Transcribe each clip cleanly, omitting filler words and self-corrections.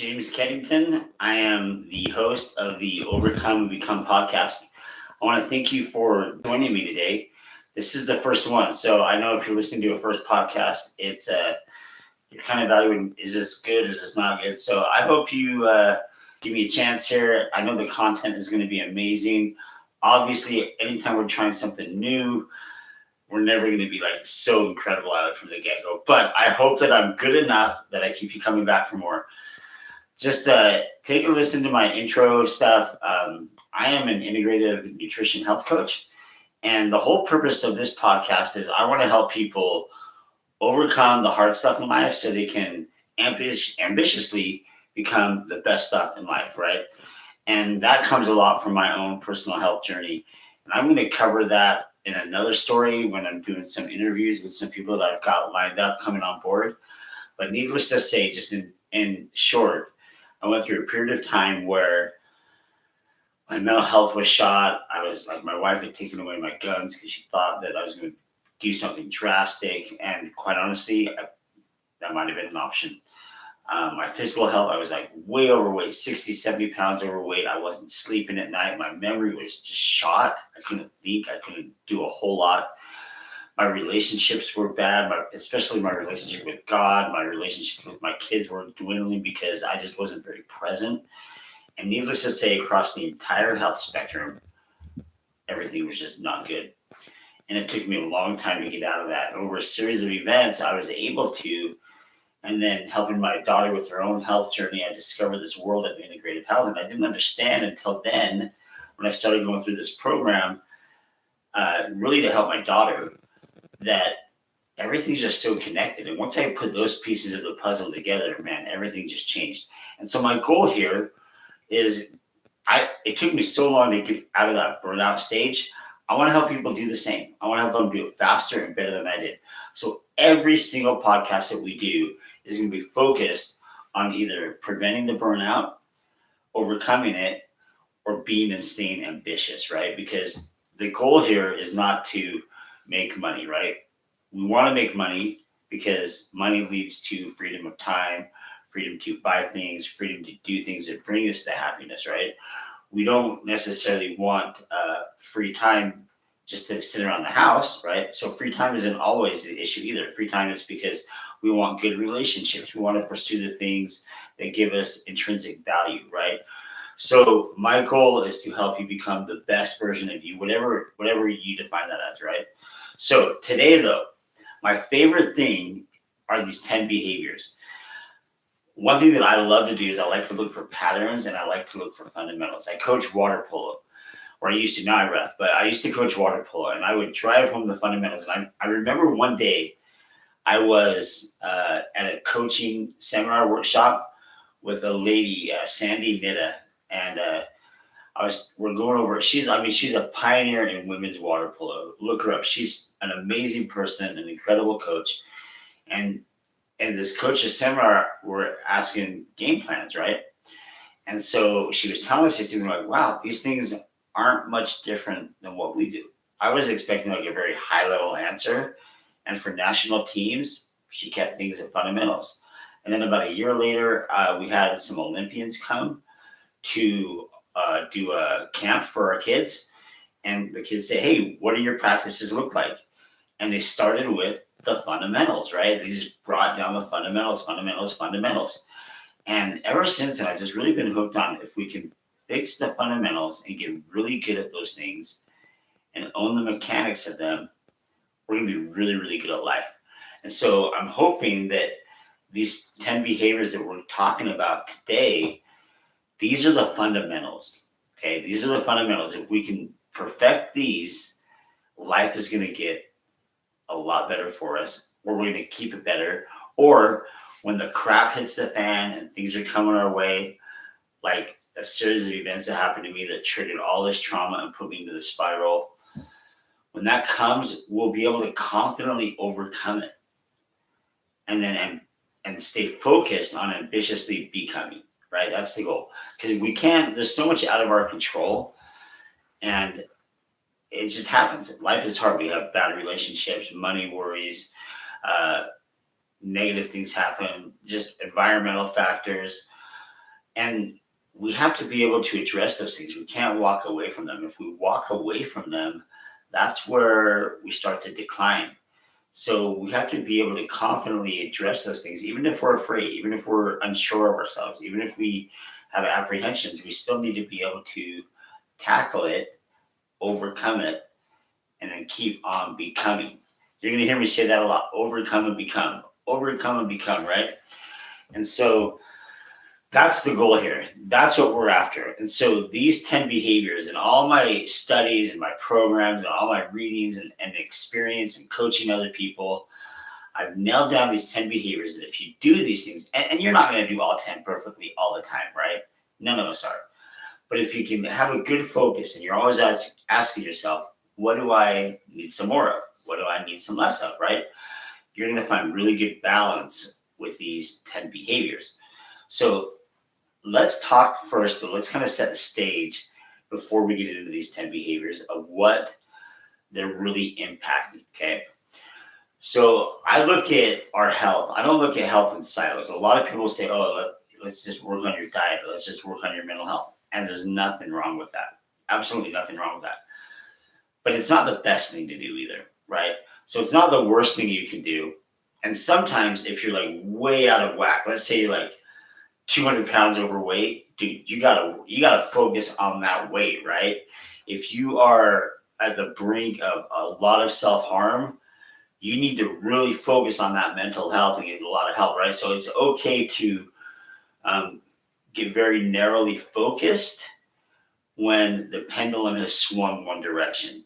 James Keddington. I am the host of the Overcome and Become podcast. I want to thank you for joining me today. This is the first one, so I know if you're listening to a first podcast, you're kind of evaluating, is this good, is this not good? So I hope you give me a chance here. I know the content is going to be amazing. Obviously, anytime we're trying something new, we're never going to be like so incredible at it from the get-go. But I hope that I'm good enough that I keep you coming back for more. Just take a listen to my intro stuff. I am an integrative nutrition health coach. And the whole purpose of this podcast is I want to help people overcome the hard stuff in life so they can ambitiously become the best stuff in life, right? And that comes a lot from my own personal health journey. And I'm going to cover that in another story when I'm doing some interviews with some people that I've got lined up coming on board. But needless to say, just in short, I went through a period of time where my mental health was shot. I was like, my wife had taken away my guns because she thought that I was going to do something drastic. And quite honestly, that might have been an option. My physical health, I was like way overweight, 60, 70 pounds overweight. I wasn't sleeping at night. My memory was just shot. I couldn't think. I couldn't do a whole lot. My relationships were bad, especially my relationship with God. My relationship with my kids were dwindling because I just wasn't very present. And needless to say, across the entire health spectrum, everything was just not good. And it took me a long time to get out of that. Over a series of events, I was able to, and then helping my daughter with her own health journey, I discovered this world of integrative health. And I didn't understand until then, when I started going through this program, really to help my daughter, that everything's just so connected. And once I put those pieces of the puzzle together, man, everything just changed. And so my goal here is, it took me so long to get out of that burnout stage. I want to help people do the same. I want to help them do it faster and better than I did. So every single podcast that we do is going to be focused on either preventing the burnout, overcoming it, or being and staying ambitious, right? Because the goal here is not to make money, right? We want to make money because money leads to freedom of time, freedom to buy things, freedom to do things that bring us to happiness, right? We don't necessarily want free time just to sit around the house, right? So free time isn't always the issue either. Free time is because we want good relationships. We want to pursue the things that give us intrinsic value, right? So my goal is to help you become the best version of you, whatever you define that as, right? So today, though, my favorite thing are these 10 behaviors. One thing that I love to do is I like to look for patterns and I like to look for fundamentals. I coach water polo, or I used to, now I ref, but I used to coach water polo, and I would drive home the fundamentals. And I remember one day I was at a coaching seminar workshop with a lady, Sandy Nitta, and we're going over. She's a pioneer in women's water polo. Look her up. She's an amazing person, an incredible coach. And this coach's seminar, we're asking game plans, right? And so she was telling us these things, like, wow, these things aren't much different than what we do. I was expecting like a very high level answer. And for national teams, she kept things at fundamentals. And then about a year later, we had some Olympians come to do a camp for our kids. And the kids say, hey, what do your practices look like? And they started with the fundamentals, right? They just brought down the fundamentals. And ever since then, I've just really been hooked on, if we can fix the fundamentals and get really good at those things and own the mechanics of them, we're going to be really, really good at life. And so I'm hoping that these 10 behaviors that we're talking about today, these are the fundamentals, okay? These are the fundamentals. If we can perfect these, life is going to get a lot better for us, or we're going to keep it better. Or when the crap hits the fan and things are coming our way, like a series of events that happened to me that triggered all this trauma and put me into the spiral, when that comes, we'll be able to confidently overcome it and stay focused on ambitiously becoming, right? That's the goal. Because there's so much out of our control, and it just happens. Life is hard. We have bad relationships, money worries, negative things happen, just environmental factors. And we have to be able to address those things. We can't walk away from them. If we walk away from them, that's where we start to decline. So we have to be able to confidently address those things, even if we're afraid, even if we're unsure of ourselves, even if we have apprehensions, we still need to be able to tackle it, overcome it, and then keep on becoming. You're going to hear me say that a lot: overcome and become, right? And so that's the goal here. That's what we're after. And so these 10 behaviors and all my studies and my programs and all my readings and experience and coaching other people, I've nailed down these 10 behaviors that if you do these things, and you're not going to do all 10 perfectly all the time, right? None of us are. But if you can have a good focus and you're always asking yourself, what do I need some more of? What do I need some less of, right? You're going to find really good balance with these 10 behaviors. So let's talk first, let's kind of set the stage before we get into these 10 behaviors of what they're really impacting, okay? So I look at our health. I don't look at health in silos. A lot of people say, oh, let's just work on your diet. Let's just work on your mental health. And there's nothing wrong with that. Absolutely nothing wrong with that. But it's not the best thing to do either, right? So it's not the worst thing you can do. And sometimes if you're like way out of whack, let's say you're like 200 pounds overweight, dude, you gotta focus on that weight, right? If you are at the brink of a lot of self-harm, you need to really focus on that mental health and get a lot of help, right? So it's okay to get very narrowly focused when the pendulum has swung one direction.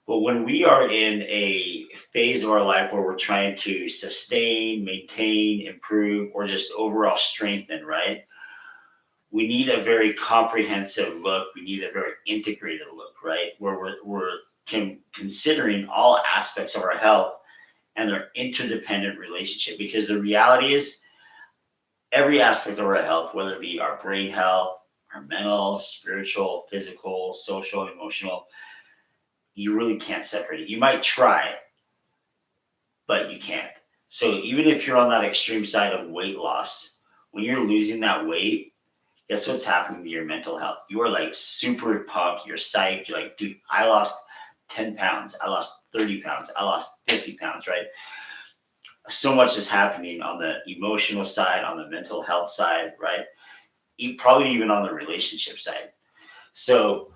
But when we are in a phase of our life where we're trying to sustain, maintain, improve, or just overall strengthen, right? We need a very comprehensive look. We need a very integrated look, right? Where we're considering all aspects of our health and their interdependent relationship. Because the reality is, every aspect of our health, whether it be our brain health, our mental, spiritual, physical, social, emotional, you really can't separate it. You might try, but you can't. So even if you're on that extreme side of weight loss, when you're losing that weight, guess what's happening to your mental health? You are like super pumped. You're psyched. You're like, dude, I lost 10 pounds. I lost 30 pounds. I lost 50 pounds, right? So much is happening on the emotional side, on the mental health side, right? Probably even on the relationship side. So,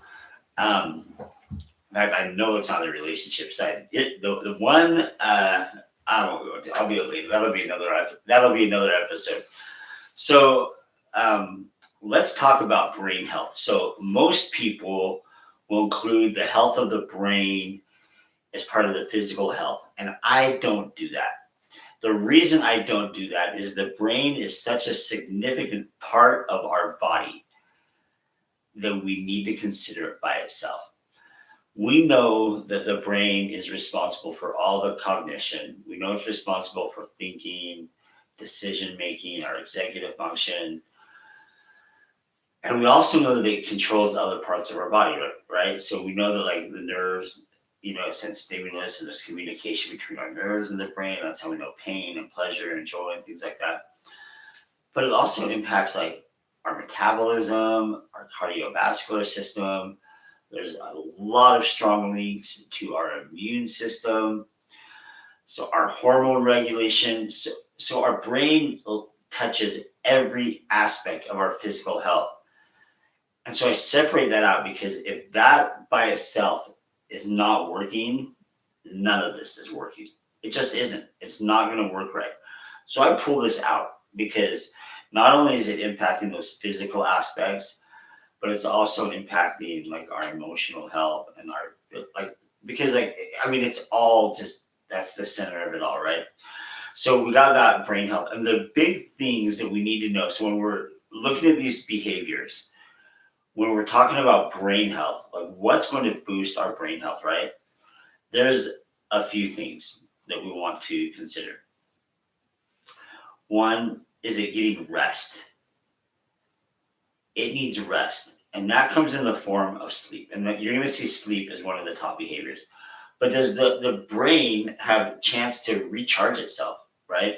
I know it's on the relationship side. The one I won't go into. I'll do it later. That'll be another episode. So let's talk about brain health. So most people will include the health of the brain as part of the physical health, and I don't do that. The reason I don't do that is the brain is such a significant part of our body that we need to consider it by itself. We know that the brain is responsible for all the cognition. We know it's responsible for thinking, decision making, our executive function. And we also know that it controls other parts of our body, right? So we know that like the nerves, it sends stimulus and there's communication between our nerves and the brain. That's how we know pain and pleasure and joy and things like that. But it also impacts like our metabolism, our cardiovascular system. There's a lot of strong links to our immune system. So our hormone regulation. So our brain touches every aspect of our physical health. And so I separate that out because if that by itself is not working, none of this is working. It just isn't. It's not going to work right. So I pull this out because not only is it impacting those physical aspects, but it's also impacting like our emotional health and our because it's all just, that's the center of it all, right? So we got that brain health and the big things that we need to know. So when we're looking at these behaviors, when we're talking about brain health, like what's going to boost our brain health, right? There's a few things that we want to consider. One is it getting rest. It needs rest. And that comes in the form of sleep. And you're going to see sleep as one of the top behaviors. But does the brain have a chance to recharge itself, right?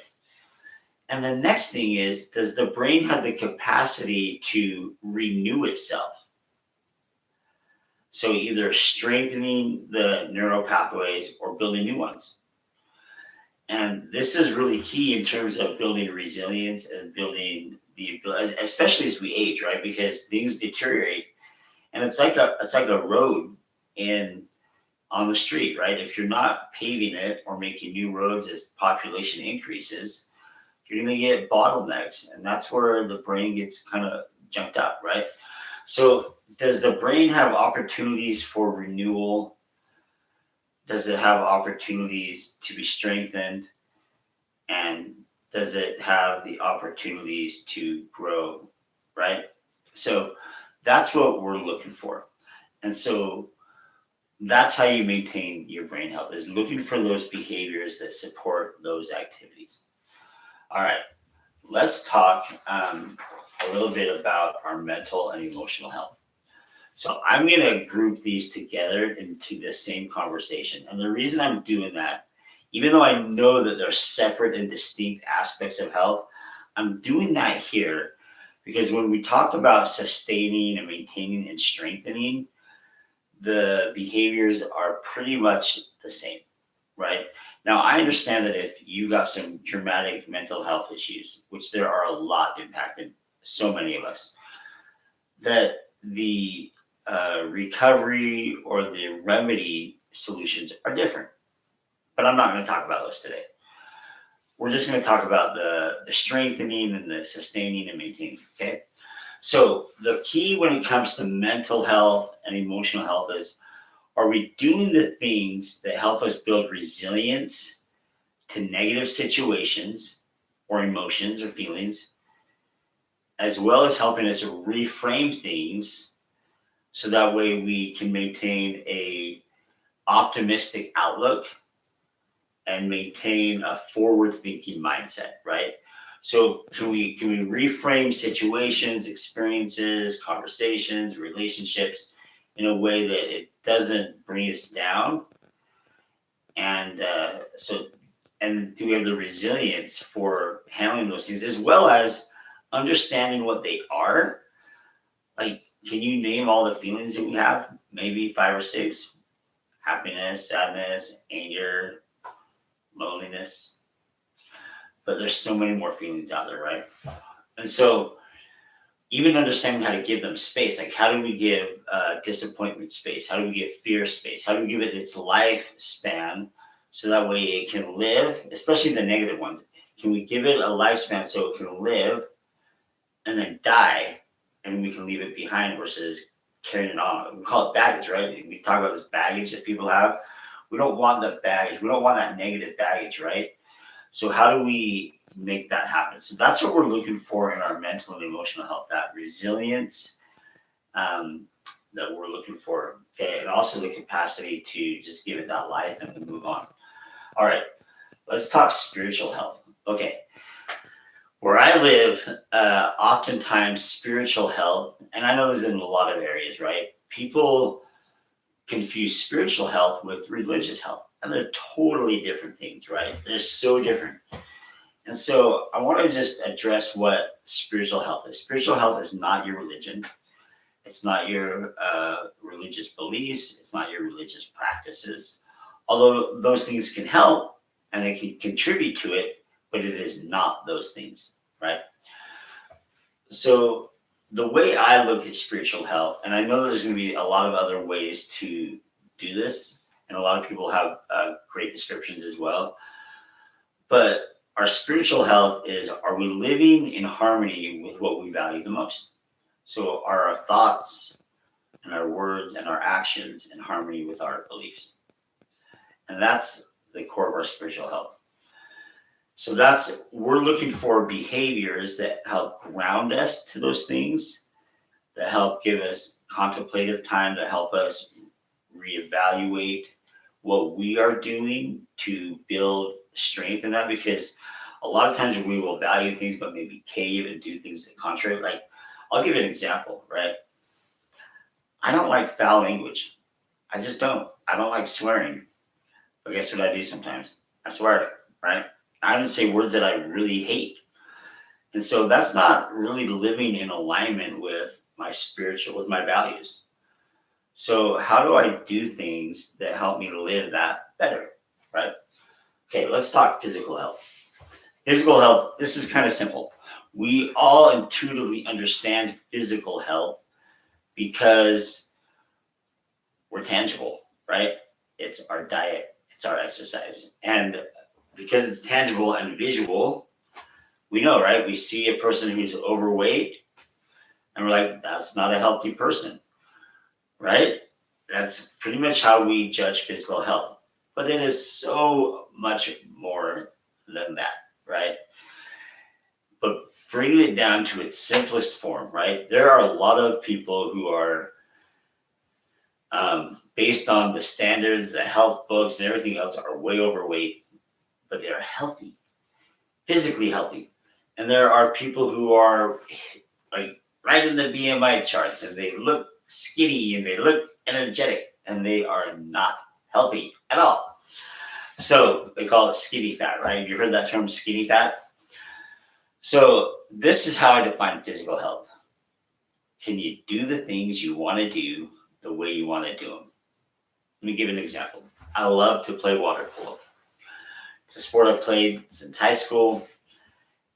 And the next thing is, does the brain have the capacity to renew itself? So either strengthening the neural pathways or building new ones. And this is really key in terms of building resilience and building the ability, especially as we age, right? Because things deteriorate, and it's like a road in on the street, right? If you're not paving it or making new roads as population increases, you're going to get bottlenecks, and that's where the brain gets kind of junked up, right? So, does the brain have opportunities for renewal? Does it have opportunities to be strengthened? And does it have the opportunities to grow, right? So, that's what we're looking for. And so, that's how you maintain your brain health, is looking for those behaviors that support those activities. All right, let's talk a little bit about our mental and emotional health. So I'm going to group these together into the same conversation. And the reason I'm doing that, even though I know that they're separate and distinct aspects of health, I'm doing that here because when we talk about sustaining and maintaining and strengthening, the behaviors are pretty much the same, right? Now, I understand that if you got some dramatic mental health issues, which there are a lot impacting so many of us, that the recovery or the remedy solutions are different. But I'm not going to talk about those today. We're just going to talk about the strengthening and the sustaining and maintaining, okay? So the key when it comes to mental health and emotional health is, are we doing the things that help us build resilience to negative situations or emotions or feelings, as well as helping us reframe things so that way we can maintain a optimistic outlook and maintain a forward thinking mindset, right? So can we reframe situations, experiences, conversations, relationships in a way that it doesn't bring us down, and and do we have the resilience for handling those things as well as understanding what they are? Like, can you name all the feelings that we have? Maybe five or six: happiness, sadness, anger, loneliness. But there's so many more feelings out there, right? And so even understanding how to give them space, like how do we give disappointment space? How do we give fear space? How do we give it its lifespan so that way it can live, especially the negative ones? Can we give it a lifespan so it can live and then die, and we can leave it behind versus carrying it on? We call it baggage, right? We talk about this baggage that people have. We don't want the baggage. We don't want that negative baggage, right? So how do we make that happen? So that's what we're looking for in our mental and emotional health, that resilience um, that we're looking for. Okay, and also the capacity to just give it that life and move on. All right, let's talk spiritual health. Okay, where I live, oftentimes spiritual health, and I know there's in a lot of areas, right? People confuse spiritual health with religious health, and they're totally different things, right? They're so different. And so I want to just address what spiritual health is. Spiritual health is not your religion. It's not your religious beliefs. It's not your religious practices. Although those things can help and they can contribute to it, but it is not those things, right? So the way I look at spiritual health, and I know there's going to be a lot of other ways to do this, and a lot of people have great descriptions as well. But our spiritual health is, are we living in harmony with what we value the most? So are our thoughts and our words and our actions in harmony with our beliefs? And that's the core of our spiritual health. So we're looking for behaviors that help ground us to those things, that help give us contemplative time, that help us reevaluate what we are doing to build strength in that. Because a lot of times we will value things but maybe cave and do things that contrary. Like, I'll give you an example, right? I don't like foul language. I just don't. I don't like swearing. But guess what I do sometimes? I swear, right? I even say words that I really hate. And so that's not really living in alignment with with my values. So how do I do things that help me live that better? Right? Okay, let's talk physical health. Physical health, this is kind of simple. We all intuitively understand physical health because we're tangible, right? It's our diet, it's our exercise. And because it's tangible and visual, we know, right? We see a person who's overweight and we're like, that's not a healthy person, right? That's pretty much how we judge physical health. But it is so much more than that, right? But bringing it down to its simplest form, right? There are a lot of people who are, based on the standards, the health books, and everything else, are way overweight, but they're healthy, physically healthy. And there are people who are like right in the BMI charts and they look skinny and they look energetic and they are not healthy at all. So they call it skinny fat, right? You heard that term, skinny fat? So this is how I define physical health. Can you do the things you want to do the way you want to do them? Let me give you an example. I love to play water polo. It's a sport I've played since high school.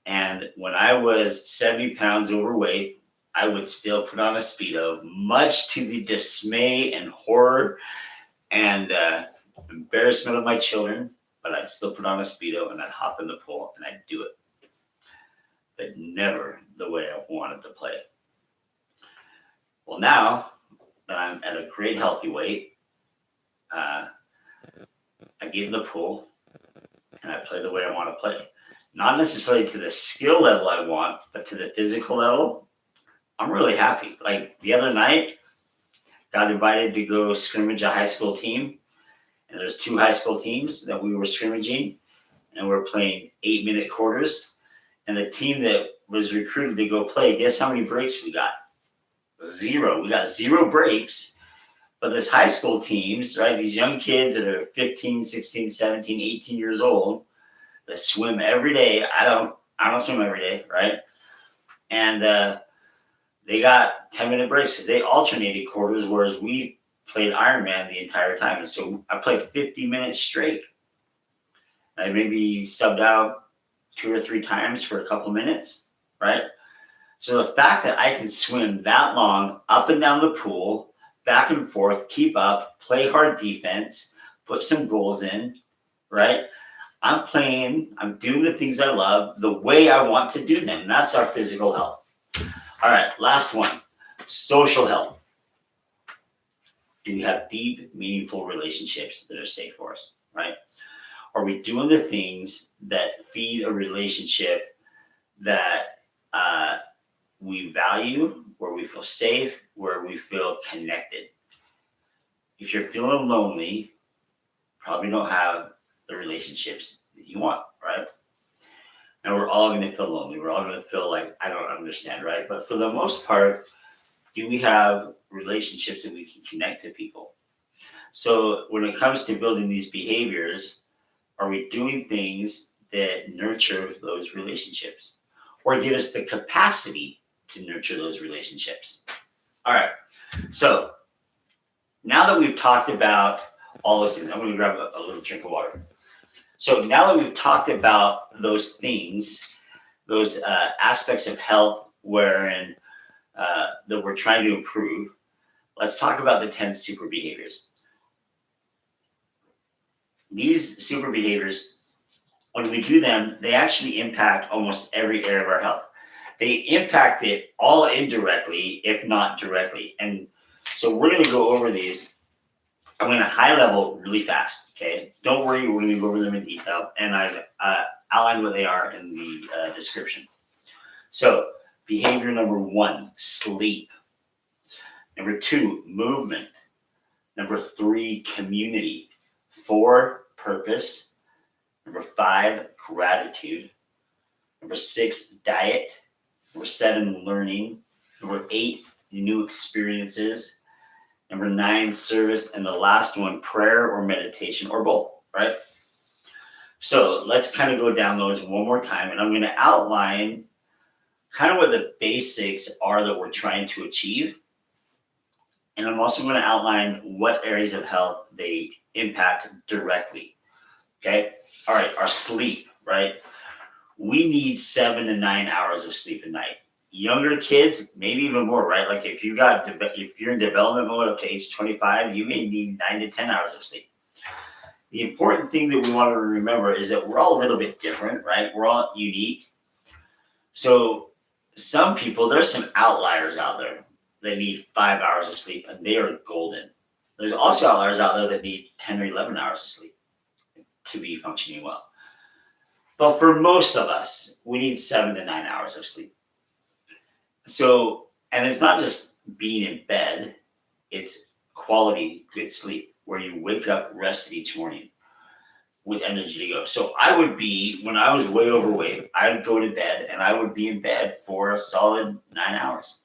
And when I was 70 pounds overweight, I would still put on a Speedo, much to the dismay and horror and embarrassment of my children. But I'd still put on a Speedo and I'd hop in the pool and I'd do it. But never the way I wanted to play. Well, now that I'm at a great healthy weight, I get in the pool and I play the way I want to play. Not necessarily to the skill level I want, but to the physical level. I'm really happy. Like the other night, got invited to go scrimmage a high school team. And there's 2 high school teams that we were scrimmaging. And we're playing 8-minute quarters. And the team that was recruited to go play, guess how many breaks we got? 0. We got 0 breaks. But this high school teams, right, these young kids that are 15, 16, 17, 18 years old, that swim every day. I don't swim every day, right? And they got 10-minute breaks because they alternated quarters, whereas we played Ironman the entire time. And so I played 50 minutes straight. I maybe subbed out 2 or 3 times for a couple minutes, right? So the fact that I can swim that long up and down the pool, back and forth, keep up, play hard defense, put some goals in, right? I'm doing the things I love the way I want to do them. That's our physical health. All right, last one, social health. Do we have deep, meaningful relationships that are safe for us, right? Are we doing the things that feed a relationship that we value, where we feel safe, where we feel connected? If you're feeling lonely, probably don't have the relationships that you want, right? And we're all going to feel lonely. We're all going to feel like, I don't understand, right? But for the most part, do we have relationships that we can connect to people? So when it comes to building these behaviors, are we doing things that nurture those relationships or give us the capacity to nurture those relationships? All right. So now that we've talked about all those things, I'm going to grab a little drink of water. So now that we've talked about those things, those aspects of health wherein that we're trying to improve, let's talk about the 10 super behaviors. These super behaviors, when we do them, they actually impact almost every area of our health. They impact it all indirectly, if not directly. And so we're going to go over these. I'm going to high level really fast, okay? Don't worry, we're going to go over them in detail. And I've outlined what they are in the description. So behavior number 1, sleep. Number 2, movement. Number 3, community. 4, purpose. Number 5, gratitude. Number 6, diet. Number 7, learning. Number 8, new experiences. Number 9, service. And the last one, prayer or meditation or both, right? So let's kind of go down those one more time. And I'm going to outline kind of what the basics are that we're trying to achieve. And I'm also going to outline what areas of health they impact directly. Okay. All right. Our sleep, right? We need 7 to 9 hours of sleep a night. Younger kids, maybe even more, right? Like if you're in development mode up to age 25, you may need 9 to 10 hours of sleep. The important thing that we want to remember is that we're all a little bit different, right? We're all unique. So some people, there's some outliers out there that need 5 hours of sleep and they are golden. There's also outliers out there that need 10 or 11 hours of sleep to be functioning well. But for most of us, we need 7 to 9 hours of sleep. So, and it's not just being in bed, it's quality good sleep where you wake up rested each morning with energy to go. So I would be, when I was way overweight, I would go to bed and I would be in bed for a solid 9 hours.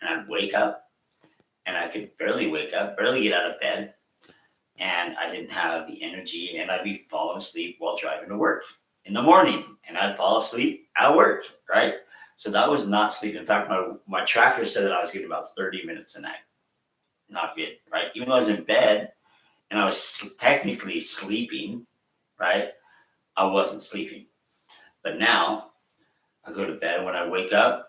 And I'd wake up and I could barely wake up, barely get out of bed. And I didn't have the energy and I'd be falling asleep while driving to work in the morning and I'd fall asleep at work, right? So that was not sleep. In fact, my tracker said that I was getting about 30 minutes a night. Not good, right? Even though I was in bed and I was technically sleeping, right? I wasn't sleeping. But now I go to bed. When I wake up,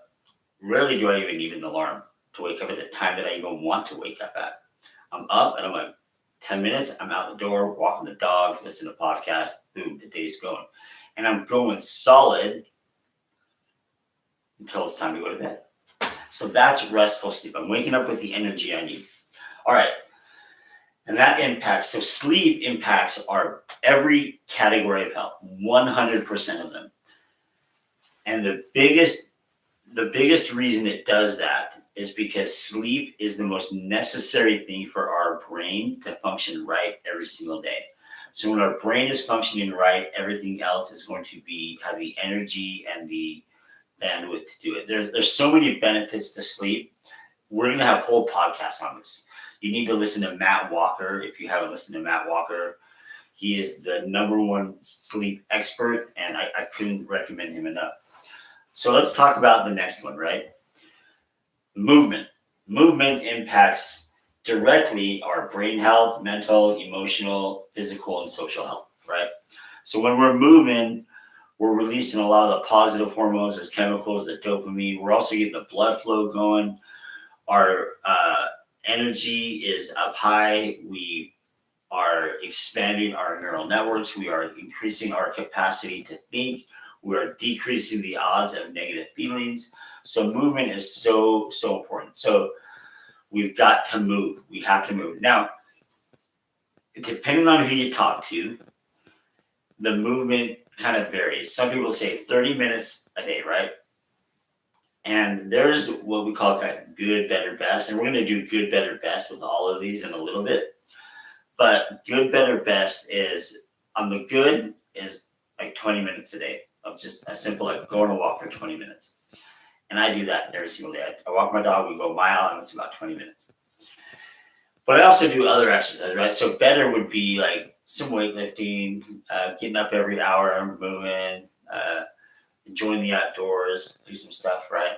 rarely do I even need an alarm to wake up at the time that I even want to wake up at. I'm up and I'm like, 10 minutes, I'm out the door, walking the dog, listen to podcast, boom, the day's going. And I'm going solid until it's time to go to bed. So that's restful sleep. I'm waking up with the energy I need. All right. And that impacts, so sleep impacts every category of health, 100% of them. And the biggest reason it does that is because sleep is the most necessary thing for our brain to function right every single day. So when our brain is functioning right, everything else is going to have the energy and the bandwidth to do it. There's so many benefits to sleep. We're going to have whole podcasts on this. You need to listen to Matt Walker. If you haven't listened to Matt Walker, he is the #1 sleep expert, and I couldn't recommend him enough. So let's talk about the next one, right? Movement. Movement impacts directly our brain health, mental, emotional, physical, and social health, right? So when we're moving, we're releasing a lot of the positive hormones, as chemicals, the dopamine. We're also getting the blood flow going. Our energy is up high. We are expanding our neural networks. We are increasing our capacity to think. We are decreasing the odds of negative feelings. So movement is so important. So we've got to move. We have to move. Now, depending on who you talk to, the movement kind of varies. Some people say 30 minutes a day, right? And there's what we call kind of good, better, best. And we're going to do good, better, best with all of these in a little bit. But good, better, best is, on the good, is like 20 minutes a day of just a simple, like going on a walk for 20 minutes. And I do that every single day. I walk my dog, we go a mile, and it's about 20 minutes. But I also do other exercises, right? So better would be like some weightlifting, getting up every hour, moving, enjoying the outdoors, do some stuff, right?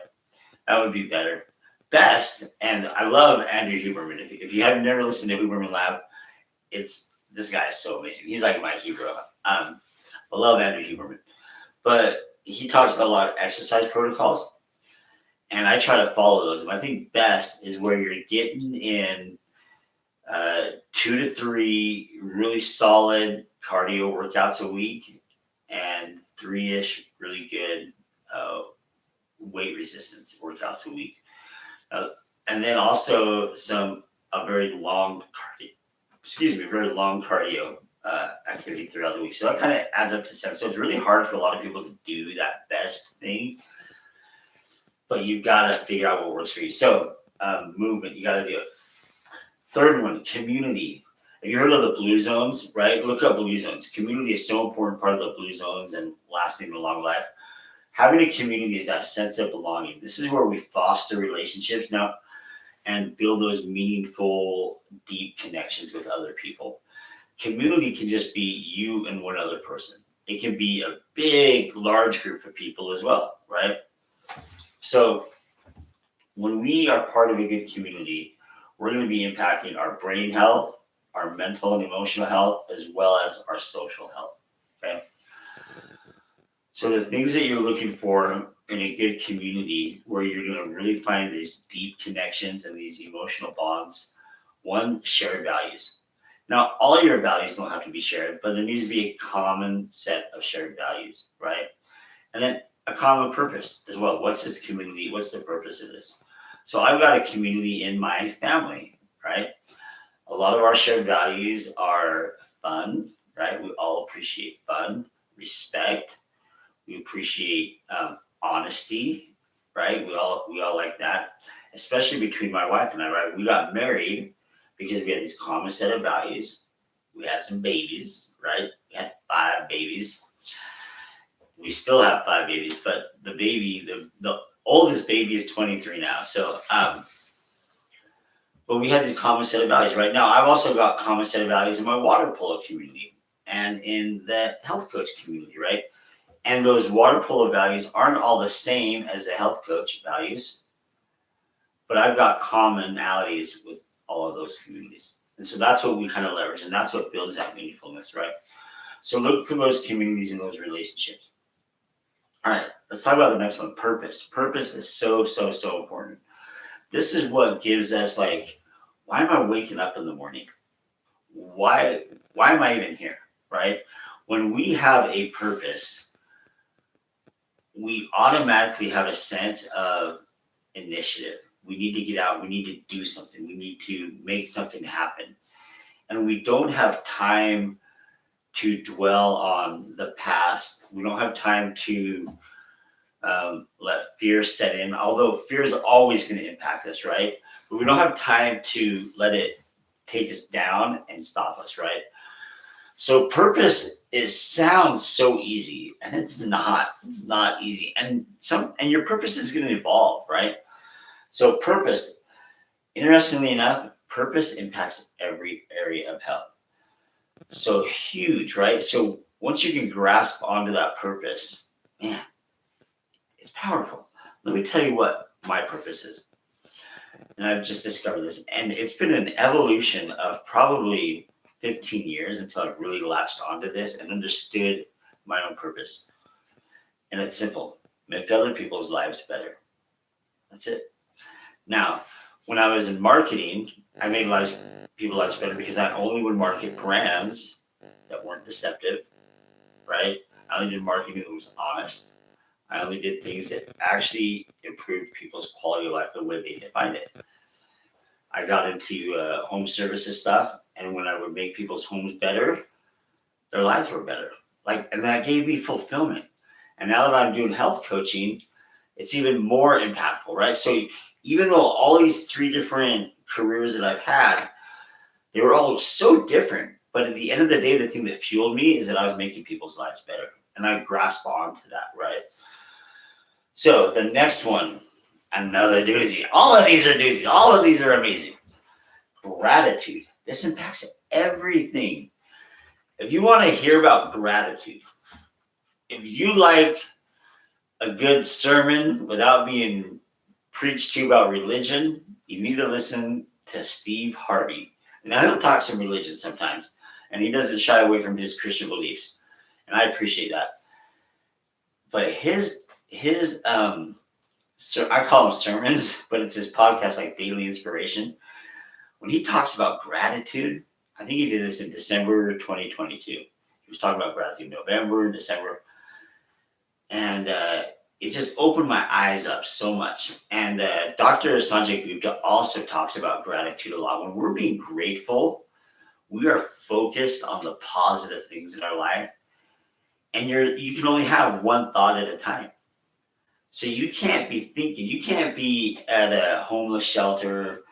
That would be better. Best, and I love Andrew Huberman. If you have never listened to Huberman Lab, this guy is so amazing. He's like my hero. I love Andrew Huberman. But he talks about a lot of exercise protocols, and I try to follow those. And I think best is where you're getting in 2 to 3 really solid cardio workouts a week and 3-ish really good weight resistance workouts a week. And then also a very long cardio activity throughout the week. So that kind of adds up to 7. So it's really hard for a lot of people to do that best thing, but you've got to figure out what works for you. So movement, you got to do it. Third one, community. Have you heard of the blue zones, right? Look up blue zones. Community is so important part of the blue zones and lasting a long life. Having a community is that sense of belonging. This is where we foster relationships now and build those meaningful, deep connections with other people. Community can just be you and one other person. It can be a big, large group of people as well, right? So when we are part of a good community, we're going to be impacting our brain health, our mental and emotional health, as well as our social health. Okay. So the things that you're looking for in a good community where you're going to really find these deep connections and these emotional bonds, one, shared values. Now, all your values don't have to be shared, but there needs to be a common set of shared values, right? And then a common purpose as well. What's this community? What's the purpose of this? So I've got a community in my family, right? A lot of our shared values are fun, right? We all appreciate fun, respect. We appreciate honesty, right? We all like that, especially between my wife and I, right? We got married because we had this common set of values. We had some babies, right? We had 5 babies. We still have 5 babies, but the oldest baby is 23 now. So, but we have this common set of values right now. I've also got common set of values in my water polo community and in the health coach community, right? And those water polo values aren't all the same as the health coach values, but I've got commonalities with all of those communities. And so that's what we kind of leverage, and that's what builds that meaningfulness, right? So look for those communities and those relationships. All right, let's talk about the next one, purpose. Purpose is so, so, so important. This is what gives us like, why am I waking up in the morning? Why am I even here? Right? When we have a purpose, we automatically have a sense of initiative. We need to get out, we need to do something, we need to make something happen. And we don't have time to dwell on the past. We don't have time to let fear set in, although fear is always going to impact us, right? But we don't have time to let it take us down and stop us, right? So purpose sounds so easy, and it's not. It's not easy, and your purpose is going to evolve, right? So purpose, interestingly enough, purpose impacts every area of health. So huge, right? So once you can grasp onto that purpose, man, it's powerful. Let me tell you what my purpose is. And I've just discovered this. And it's been an evolution of probably 15 years until I've really latched onto this and understood my own purpose. And it's simple: make other people's lives better. That's it. Now, when I was in marketing, I made people's lives better because I only would market brands that weren't deceptive, right? I only did marketing that was honest. I only did things that actually improved people's quality of life the way they defined it. I got into home services stuff, and when I would make people's homes better, their lives were better. And that gave me fulfillment. And now that I'm doing health coaching, it's even more impactful, right? So even though all these 3 different careers that I've had, they were all so different, but at the end of the day, the thing that fueled me is that I was making people's lives better, and I grasped onto that, right? So the next one, another doozy. All of these are doozies. All of these are amazing. Gratitude. This impacts everything. If you want to hear about gratitude, if you like a good sermon without being preached to about religion, you need to listen to Steve Harvey. Now, he'll talk some religion sometimes, and he doesn't shy away from his Christian beliefs, and I appreciate that. But so I call them sermons, but it's his podcast, like Daily Inspiration. When he talks about gratitude, I think he did this in December 2022. He was talking about gratitude in November, December, and it just opened my eyes up so much. And Dr. Sanjay Gupta also talks about gratitude a lot. When we're being grateful, we are focused on the positive things in our life, and you can only have one thought at a time. So you can't be at a homeless shelter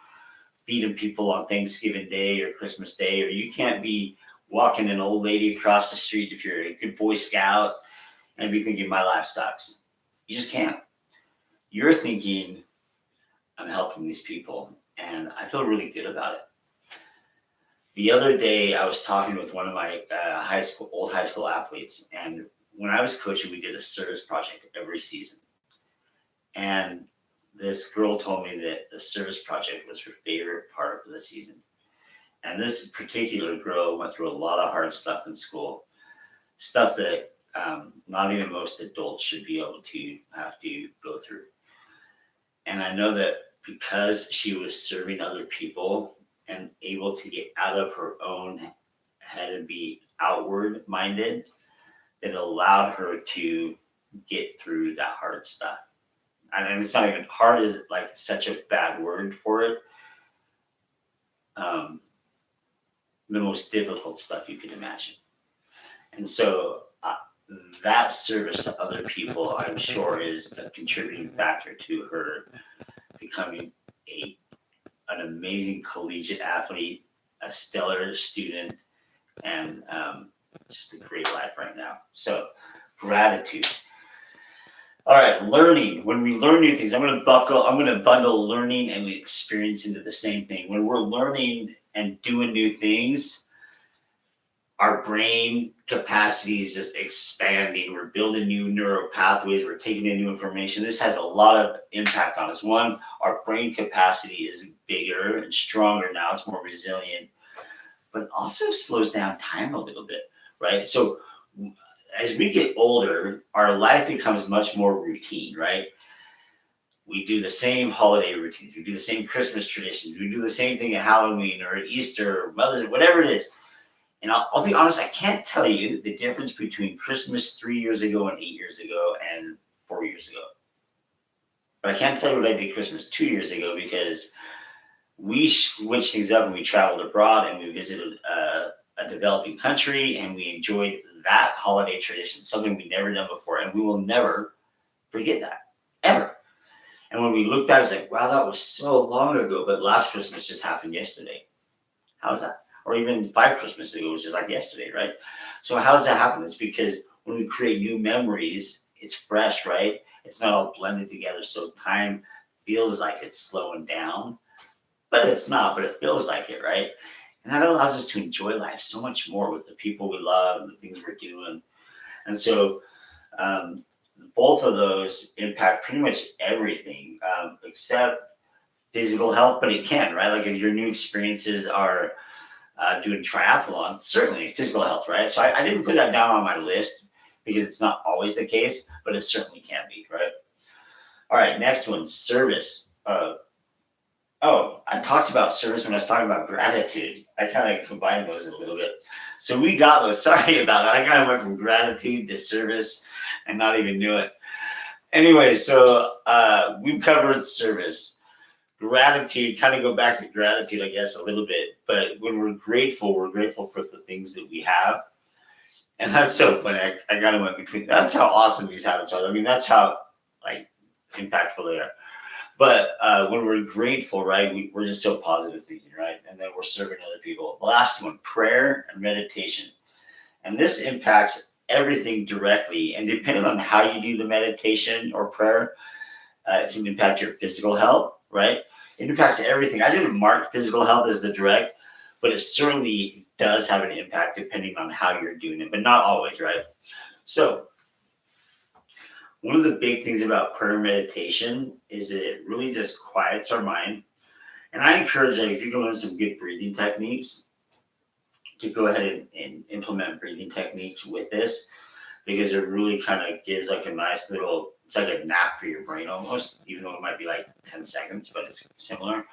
feeding people on Thanksgiving Day or Christmas Day, or you can't be walking an old lady across the street if you're a good Boy Scout and be thinking my life sucks. You just can't. You're thinking, I'm helping these people, and I feel really good about it. The other day, I was talking with one of my old high school athletes, and when I was coaching, we did a service project every season. And this girl told me that the service project was her favorite part of the season. And this particular girl went through a lot of hard stuff in school, stuff that not even most adults should be able to have to go through. And I know that because she was serving other people and able to get out of her own head and be outward minded, it allowed her to get through that hard stuff. And it's not even hard, is like such a bad word for it. Um, the most difficult stuff you can imagine. And so that service to other people, I'm sure, is a contributing factor to her becoming an amazing collegiate athlete, a stellar student, and just a great life right now. So, gratitude. All right, learning. When we learn new things, I'm going to bundle learning and experience into the same thing. When we're learning and doing new things, our brain capacity is just expanding. We're building new neural pathways. We're taking in new information. This has a lot of impact on us. One, our brain capacity is bigger and stronger now. It's more resilient, but also slows down time a little bit, right? So as we get older, our life becomes much more routine, right? We do the same holiday routines. We do the same Christmas traditions. We do the same thing at Halloween or at Easter or Mother's Day, whatever it is. And I'll be honest, I can't tell you the difference between Christmas 3 years ago and 8 years ago and 4 years ago. But I can't tell you what I did Christmas 2 years ago because we switched things up and we traveled abroad and we visited a developing country and we enjoyed that holiday tradition, something we'd never done before. And we will never forget that, ever. And when we look back, it's like, wow, that was so long ago. But last Christmas just happened yesterday. How's that? Or even 5 Christmases ago, which is like yesterday, right? So how does that happen? It's because when we create new memories, it's fresh, right? It's not all blended together. So time feels like it's slowing down, but it's not, but it feels like it, right? And that allows us to enjoy life so much more with the people we love and the things we're doing. And so both of those impact pretty much everything except physical health, but it can, right? Like if your new experiences are doing triathlon, certainly physical health, right? So I didn't put that down on my list because it's not always the case, but it certainly can be, right? All right, next one, service. I talked about service when I was talking about gratitude. I kind of combined those a little bit. So we got those. Sorry about that. I kind of went from gratitude to service and not even knew it. Anyway, so we've covered service. Gratitude, kind of go back to gratitude, I guess, a little bit. But when we're grateful for the things that we have. And that's so funny. I kind of went between. That's how awesome these habits are. I mean, that's how like impactful they are. But when we're grateful, right, we're just so positive thinking, right? And then we're serving other people. The last one, prayer and meditation. And this impacts everything directly. And depending on how you do the meditation or prayer, it can impact your physical health, right? It impacts everything. I didn't mark physical health as the direct, but it certainly does have an impact depending on how you're doing it, but not always, right? So one of the big things about prayer meditation is that it really just quiets our mind. And I encourage that if you can learn some good breathing techniques, to go ahead and implement breathing techniques with this, because it really kind of gives like a nice little, it's like a nap for your brain almost, even though it might be like 10 seconds, but it's similar.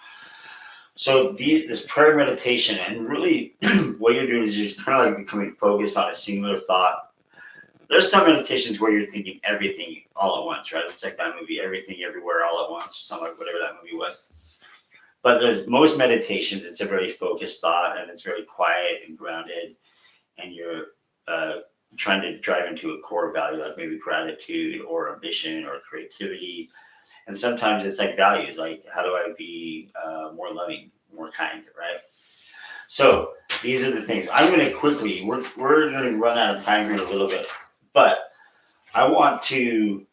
So this prayer meditation, and really what you're doing is you're just kind of like becoming focused on a singular thought. There's some meditations where you're thinking everything all at once, right? It's like that movie, Everything Everywhere All at Once, or something like whatever that movie was. But there's most meditations, it's a very focused thought and it's very quiet and grounded, and you're trying to drive into a core value, like maybe gratitude or ambition or creativity. And sometimes it's like values, like how do I be more loving, more kind, right? So these are the things. I'm going to quickly, we're going to run out of time here in a little bit, but I want to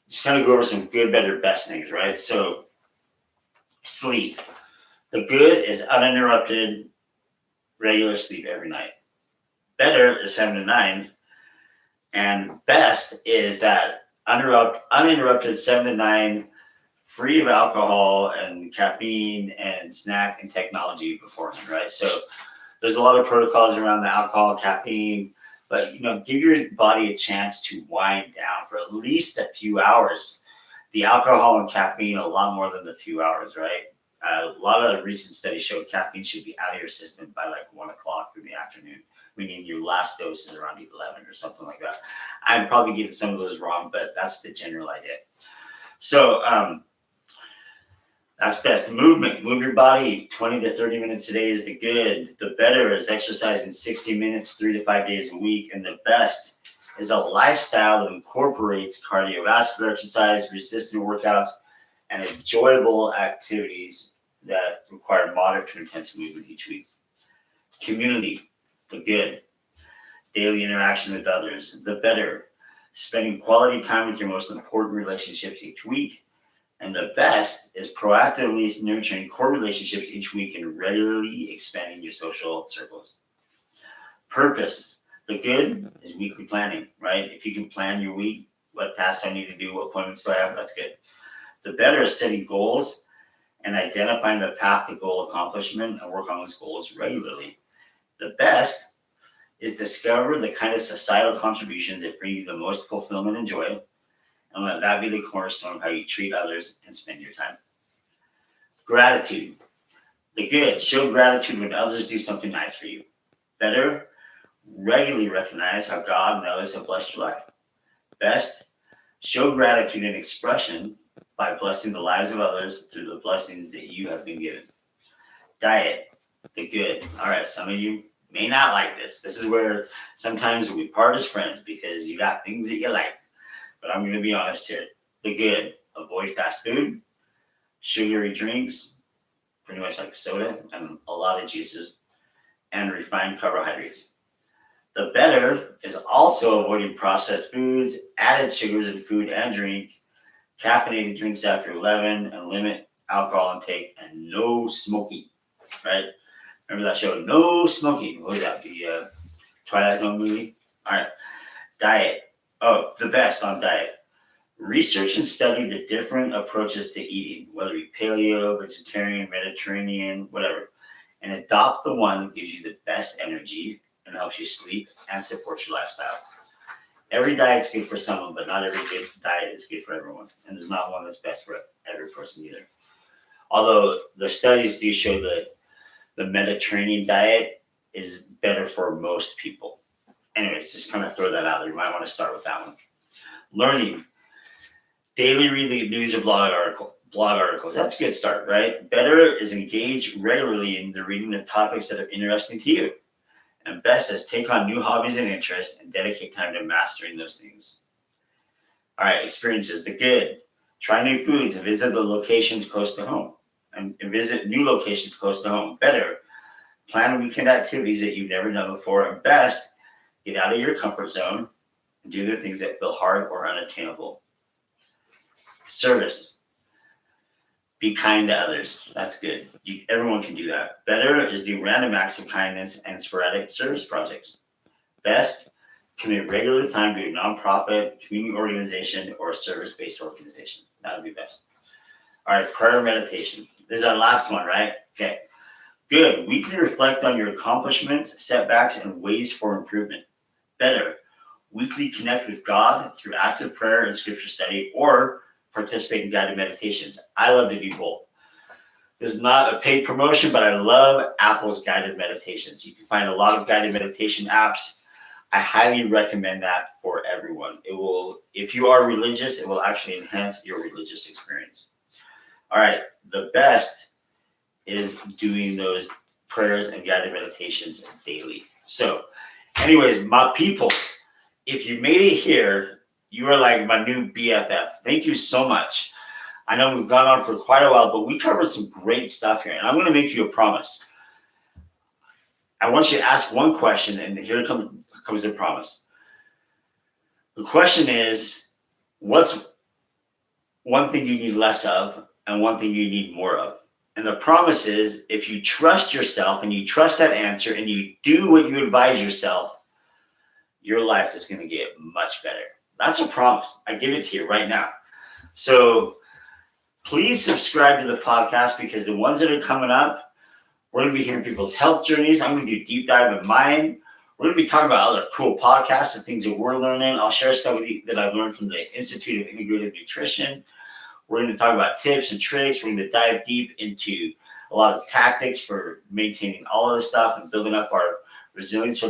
just kind of go over some good, better, best things, right? So sleep. The good is uninterrupted, regular sleep every night. Better is 7 to 9. And best is that uninterrupted 7 to 9, free of alcohol and caffeine and snack and technology beforehand, right? So there's a lot of protocols around the alcohol, caffeine, but give your body a chance to wind down for at least a few hours. The alcohol and caffeine a lot more than the few hours, right? A lot of recent studies show caffeine should be out of your system by like 1 o'clock in the afternoon, meaning your last dose is around 11 or something like that. I'm probably getting some of those wrong, but that's the general idea. So that's best. Movement. Move your body 20 to 30 minutes a day is the good. The better is exercising 60 minutes, 3 to 5 days a week. And the best is a lifestyle that incorporates cardiovascular exercise, resistant workouts, and enjoyable activities that require moderate to intense movement each week. Community. The good. Daily interaction with others. The better. Spending quality time with your most important relationships each week. And the best is proactively nurturing core relationships each week and regularly expanding your social circles. Purpose. The good is weekly planning, right? If you can plan your week, what tasks do I need to do, what appointments do I have, that's good. The better is setting goals and identifying the path to goal accomplishment and work on those goals regularly. The best is discover the kind of societal contributions that bring you the most fulfillment and joy, and let that be the cornerstone of how you treat others and spend your time. Gratitude. The good. Show gratitude when others do something nice for you. Better. Regularly recognize how God and others have blessed your life. Best. Show gratitude and expression by blessing the lives of others through the blessings that you have been given. Diet. The good. All right, some of you may not like this. This is where sometimes we part as friends because you got things that you like. But I'm going to be honest here. The good. Avoid fast food, sugary drinks, pretty much like soda and a lot of juices, and refined carbohydrates. The better is also avoiding processed foods, added sugars in food and drink, caffeinated drinks after 11, and limit alcohol intake, and no smoking, right? Remember that show, No Smoking? What was that, the Twilight Zone movie? All right. Diet. Oh, the best on diet. Research and study the different approaches to eating, whether it be paleo, vegetarian, Mediterranean, whatever, and adopt the one that gives you the best energy and helps you sleep and supports your lifestyle. Every diet's good for someone, but not every good diet is good for everyone. And there's not one that's best for every person either. Although the studies do show that the Mediterranean diet is better for most people. Anyways, just kind of throw that out there. You might want to start with that one. Learning. Daily read the news or blog articles. That's a good start, right? Better is engage regularly in the reading of topics that are interesting to you. And best is take on new hobbies and interests and dedicate time to mastering those things. All right, experiences. The good. Try new foods and visit the locations close to home. And visit new locations close to home. Better. Plan weekend activities that you've never done before. And best, get out of your comfort zone and do the things that feel hard or unattainable. Service. Be kind to others. That's good. Everyone can do that. Better is do random acts of kindness and sporadic service projects. Best, commit regular time to a nonprofit, community organization, or a service-based organization. That would be best. All right, prayer meditation. This is our last one, right? Okay. Good. Weekly reflect on your accomplishments, setbacks, and ways for improvement. Better. Weekly connect with God through active prayer and scripture study, or participate in guided meditations. I love to do both. This is not a paid promotion, but I love Apple's guided meditations. You can find a lot of guided meditation apps. I highly recommend that for everyone. It will, if you are religious, it will actually enhance your religious experience. All right, the best is doing those prayers and guided meditations daily. So, anyways, my people, if you made it here, you are like my new BFF. Thank you so much. I know we've gone on for quite a while, but we covered some great stuff here. And I'm going to make you a promise. I want you to ask one question, and here comes the promise. The question is, what's one thing you need less of and one thing you need more of? And the promise is, if you trust yourself and you trust that answer and you do what you advise yourself, your life is going to get much better. That's a promise. I give it to you right now. So please subscribe to the podcast, because the ones that are coming up, we're going to be hearing people's health journeys. I'm going to do a deep dive of mine. We're going to be talking about other cool podcasts and things that we're learning. I'll share stuff with you that I've learned from the Institute of Integrative Nutrition. We're going to talk about tips and tricks. We're going to dive deep into a lot of tactics for maintaining all of this stuff and building up our resilience, so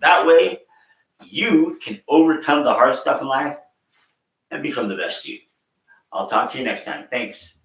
that way you can overcome the hard stuff in life and become the best you. I'll talk to you next time. Thanks.